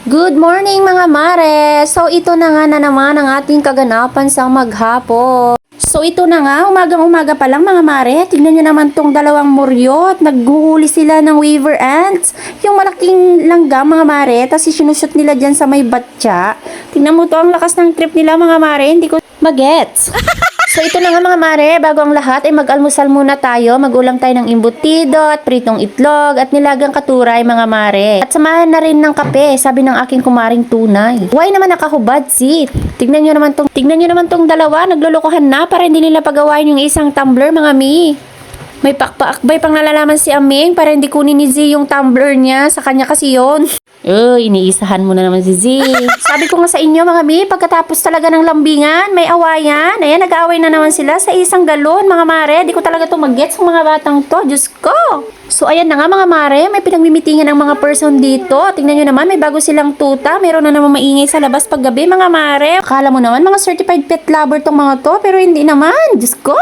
Good morning mga mare! So ito na nga na naman ang ating kaganapan sa maghapon. So ito na nga, umagang-umaga pa lang mga mare. Tignan nyo naman tong dalawang muryot. Naghuhuli sila ng weaver ants. Yung malaking langgam mga mare. Tapos sinushoot nila dyan sa may batya. Tignan mo to, ang lakas ng trip nila mga mare. Hindi ko magets. So ito na nga mga mare, bago ang lahat ay mag-almusal muna tayo. Mag-ulam tayo ng imbutido at pritong itlog at nilagang katuray mga mare. At samahan na rin ng kape, sabi ng aking kumaring tunay. Why naman nakahubad sit? Tignan nyo naman tong dalawa, naglulukohan na para hindi nila pagawain yung isang tumbler mga mi. May pakpaakbay pang nalalaman si Aming para hindi kunin ni Z yung tumbler niya. Sa kanya kasi yon. Iniisahan mo na naman si Z. Sabi ko nga sa inyo mga mi, pagkatapos talaga ng lambingan, may awayan. Ayan, nag-aaway na naman sila sa isang galon mga mare. Di ko talaga to mag-gets ng mga batang to. Diyos ko. So ayan na nga mga mare, may pinagmimitingan ng mga person dito. Tingnan nyo naman, may bago silang tuta. Meron na naman maingay sa labas paggabi mga mare. Akala mo naman mga certified pet lover tong mga to, pero hindi naman. Diyos ko.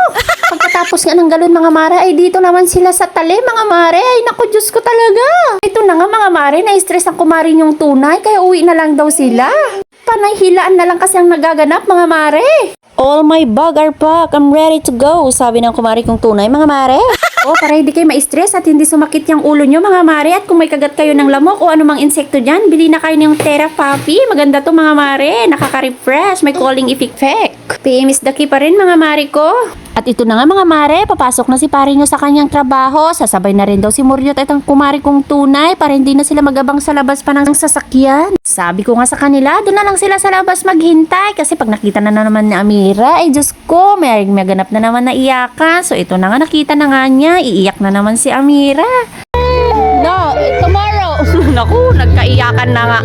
Pagkatapos nga ng galon mga mare, ay dito naman sila sa tali mga mare. Ay naku, Diyos ko talaga. Ito na nga mga mare, na-stress ang kumarin yung tunay, kaya uwi na lang daw sila. Panay hilaan na lang kasi ang nagaganap mga mare. All my bug are packed, I'm ready to go, sabi ng kumari kong tunay mga mare. Para hindi kayo ma-stress at hindi sumakit yung ulo nyo mga mare. At kung may kagat kayo ng lamok o anumang insekto dyan, bili na kayo ng Terra Puppy. Maganda to mga mare, nakaka-refresh, may calling effect. PM is the key pa rin mga mare ko. At ito na nga mga mare, papasok na si pare nyo sa kanyang trabaho. Sasabay na rin daw si Muryot at ang kumari kong tunay para hindi na sila magabang sa labas pa ng sasakyan. Sabi ko nga sa kanila, doon na lang sila sa labas maghintay. Kasi pag nakita na naman ni Amira, ay Diyos ko, may ganap na naman na iyakan. So ito na nga, nakita na nga niya, iiyak na naman si Amira. No, tomorrow. Naku, nagkaiyakan na nga.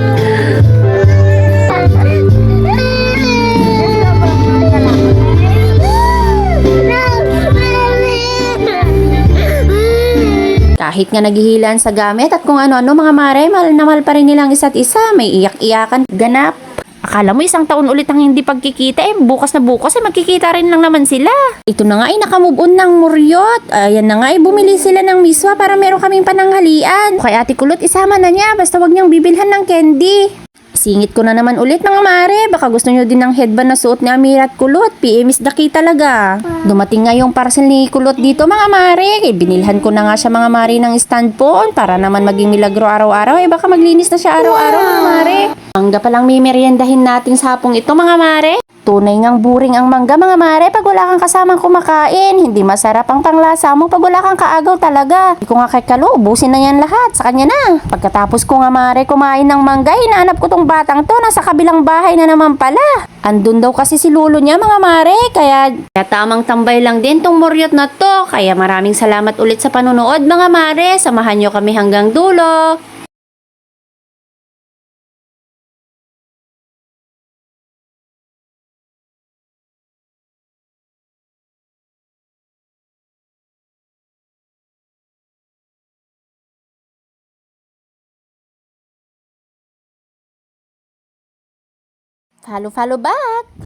Kahit nga naghihilan sa gamit at kung ano-ano mga mare, mahal na mahal pa rin nilang isa't isa. May iyak-iyakan ganap. Akala mo isang taon ulit ang hindi pagkikita, bukas na bukas magkikita rin lang naman sila. Ito na nga ay nakamove on ng Muryot. Ayan na nga ay bumili sila ng miswa para meron kaming pananghalian. Kay Ate Kulot isama na niya, basta wag niyang bibilhan ng candy. Singit ko na naman ulit mga mare. Baka gusto nyo din ng headband na suot ni Amira at Kulot. PM is the key talaga. Dumating nga yung parcel ni Kulot dito mga mare. Binilhan ko na nga siya mga mare ng stand phone para naman maging milagro araw-araw. Baka maglinis na siya araw-araw mga mare. Mangga palang may meriendahin natin sa hapong ito mga mare. Tunay ngang buring ang mangga mga mare pag wala kang kasamang kumakain. Hindi masarap ang panglasa mo pag wala kang kaagaw talaga. Hindi ko nga kay Kalo, ubusin na yan lahat. Sa kanya na. Pagkatapos ko nga mare kumain ng mangga, hinahanap ko tong batang to. Nasa kabilang bahay na naman pala. Andun daw kasi si lulo niya mga mare. Kaya tamang tambay lang din tong Muryot na to. Kaya maraming salamat ulit sa panunood mga mare. Samahan nyo kami hanggang dulo. Follow back!